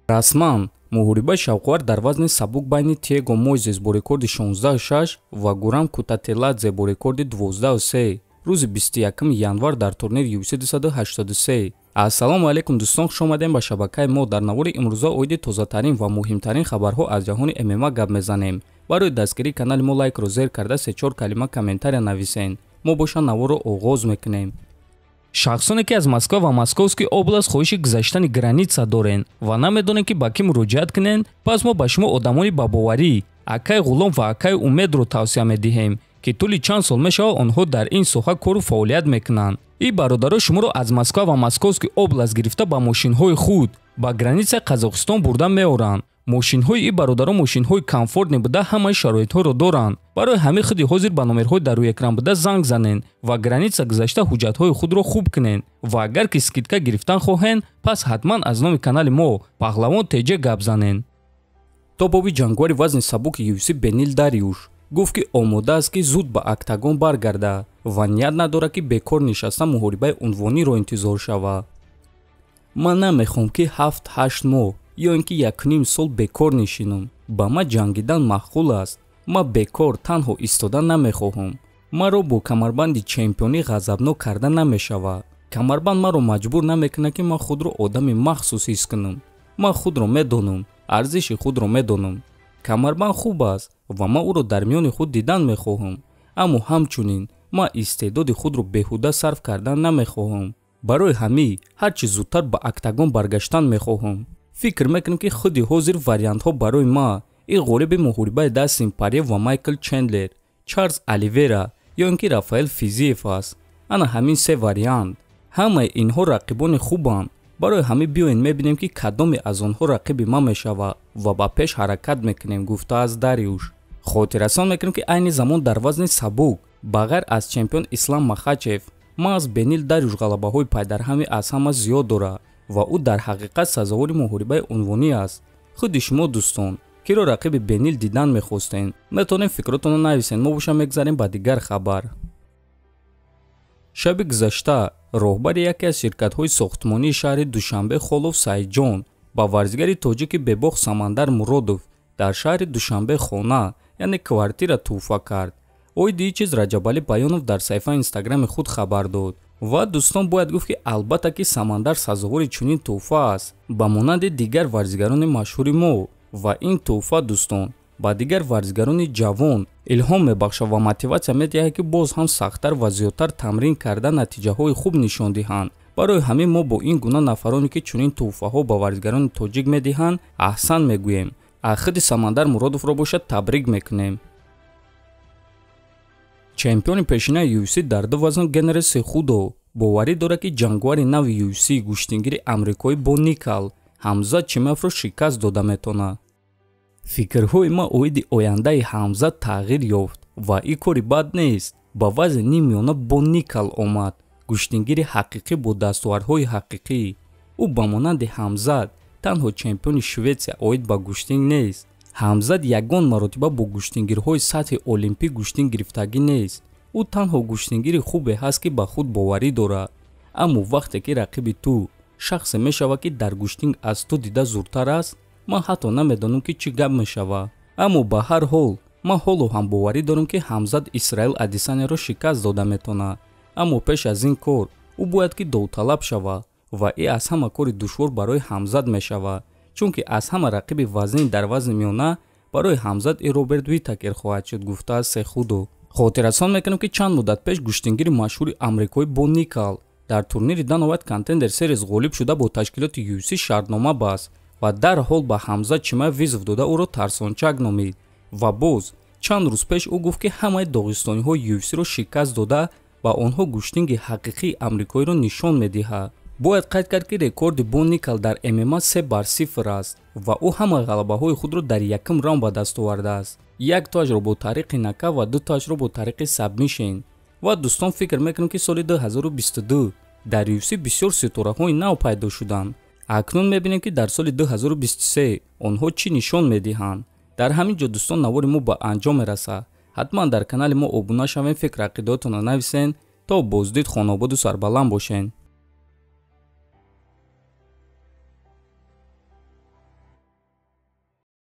Расман муҳориба шавқувар дар вазни сабук байни Тиего Мойзес бо рекорди 16.6 ва Гурам Кутателадзе бо рекорди 12.3 рӯзи 21 январ дар турнири UFC 283. Ассалому алайкум дӯстон, хуш омадем ба шабакаи мо. Дар навори имрӯза оиди тозатарин ва муҳимтарин хабарҳо аз ҷаҳони ММА гап мезанем. Барои дастгирии канали мо лайкро зер карда 3-4 калима комментария нависен. Мо боша наворро оғоз мекунем. шахсоне ки аз Москва ва Московский област хоҳиши гузаштани граница дорен ва намедонем ки ба кӣ муроҷиат кунен, пас мо ба шумо одамони бабоварӣ, Акай Ғулом ва Акай Умедро тавсия медиҳем ки тӯли чанд сол мешавад онҳо дар ин соҳа кору фаъолият мекунанд. Ин бародаро шуморо аз Москва ва Московский област гирифта ба мошинҳои худ ба границаи Қазоқистон бурда меоранд. мошинҳои ин бародаро мошинҳои комфортни буда ҳамаи шароитҳоро доранд. барои ҳамин худи ҳозир ба номерҳои дар рӯи экран буда занг занен ва граница гузашта ҳуҷҷатҳои худро хуб кунен ва агар ки скидка гирифтан хоҳен, пас ҳатман аз номи канали мо Паҳлавон теҷа гап занен. тобоби ҷангвари вазни сабуки UFC Бенил Дариуш гуфт ки омода аст ки зуд ба октагон баргарда ва ният надорад ки бекор нишаста муҳорибаи унвониро интизор шавад. ман намехоҳам ки 7-8 моҳ ё ин ки 1.5 сол бекор нишинам. ба ма ҷангидан маъқул аст. ма бекор танҳо истодан намехоҳам. маро бо камарбанди чемпионӣ ғазабнок карда намешавад. камарбанд маро маҷбур намекунад ки ман худро одами махсус ҳис кунам. ман худро медонам, арзиши худро медонам. камарбанд хуб аст ва ман ӯро дар миёни худ дидан мехоҳам. аммо ҳамчунин ман истеъдоди худро беҳуда сарф кардан намехоҳам. барои ҳамин ҳарчи зудтар ба октагон баргаштан мехоҳам. фикр мекунам ки худи ҳозир вариантҳо барои ма ин ғолиби муҳорибаи Дастин Порье ва Майкл Чендлер, Чарлз Оливера ё ин ки Рафаэл Физиев аст. ана ҳамин се вариант. ҳамаи инҳо рақибони хубанд. барои ҳамин биёин мебинем ки кадоме аз онҳо рақиби ман мешавад ва ба пеш ҳаракат мекунем, гуфтааст Дариуш. хотиррасон мекунем ки айни замон дар вазни сабук ба ғайр аз чемпион Ислам Махачев, ма аз Бенил Дариуш ғалабаҳои пайдарҳами аз ҳама зиёд дорад ва ӯ дар ҳақиқат сазовори муҳорибаи унвонӣ аст. худи шумо дӯстон киро рақиби Бенил дидан мехостен? метавонем фикротонро нависен. мо боша мегзарем ба дигар хабар. шаби гузашта роҳбари яке аз ширкатҳои сохтмонии шаҳри Душанбе Холов Саидҷон ба варзигари тоҷики бебоғ Самандар Муродов дар шаҳри Душанбе хона, яъне квартира туҳфа кард. оиди чиз Раҷабали Баёнов дар саҳифаи инстаграми худ хабар дод. ва дӯстон бояд гуфт ки албатта ки Самандар сазовори чунин туҳфа аст ба монанди дигар варзигарони машҳури мо ва ин туҳфа дӯстон ба дигар варзигарони ҷавон илҳом мебахшад ва мотиватсия медиҳад ки боз ҳам сахттар ва зиёдтар тамрин карда натиҷаҳои хуб нишон диҳанд. барои ҳамин мо бо ин гуна нафароне ки чунин туҳфаҳо ба варзигарони тоҷик медиҳанд аҳсан мегӯем. аз худи Самандар Муродовро бошад табрик мекунем. чемпиони пешинаи UFC дар ду вазн Генри Сехудо боварӣ дорад ки ҷангвари нави UFC гӯштингири амрикоӣ бо Никал Ҳамзат Чимаевро шикаст дода метавонад. фикрҳои ма оиди ояндаи Ҳамзат тағйир ёфт ва ин кори бад нест. ба вазни нимёна бо Никал омад, гӯштингири ҳақиқӣ бо дастовардҳои ҳақиқӣ. ӯ ба монанди Ҳамзат танҳо чемпиони Шветсия оид ба гӯштинг нест. Ҳамзат ягон маротиба бо гӯштингирҳои сатҳи олимпӣ гӯштинг гирифтагӣ нест. ӯ танҳо гӯштингири хубе ҳаст ки ба худ боварӣ дорад. аммо вақте ки рақиби ту шахсе мешавад ки дар гӯштинг аз ту дида зуртар аст, ман ҳатто намедонам ки чӣ гап мешавад. аммо ба ҳар ҳол ман ҳоло ҳам боварӣ дорам ки Ҳамзат Исраил Адесанияро шикаст дода метавонад. аммо пеш аз ин кор ӯ бояд ки довталаб шавад ва ин аз ҳама кори душвор барои Ҳамзат мешавад, чунки аз ҳама рақиби вазнин дар вазни миёна барои Ҳамзат и Роберт Витакер хоҳад шуд, гуфтааст Сехудо. хотиррасон мекунам ки чанд муддат пеш гӯштингири машҳури амрикоӣ бо Никал дар турнири Dana White Contender Series ғолиб шуда бо ташкилоти UFC шартнома баст ва дарҳол ба Ҳамзат Чимаев визв дода ӯро тарсончак номид. ва боз чанд рӯз пеш ӯ гуфт ки ҳамаи доғистониҳои UFC-ро шикаст дода ба онҳо гӯштинги ҳақиқии амрикоиро нишон медиҳад. бояд қайд кард ки рекорди бо Никал дар MMA 3-0 аст ва ӯ ҳама ғалабаҳои худро дар якум раунд ба даст овардааст. як тоашро бо тариқи нака ва ду тоашро бо тариқи сабмишн. ва дӯстон фикр мекунам ки соли 2022 дар UFC бисёр ситораҳои нав пайдо шуданд. акнун мебинем ки дар соли 2023 онҳо чӣ нишон медиҳанд. дар ҳамин ҷо дӯстон навори мо ба анҷом мерасад. ҳатман дар канали мо обуна шавем, фикр ақидотонро нависен. то боздид хонободу сарбаланд бошен.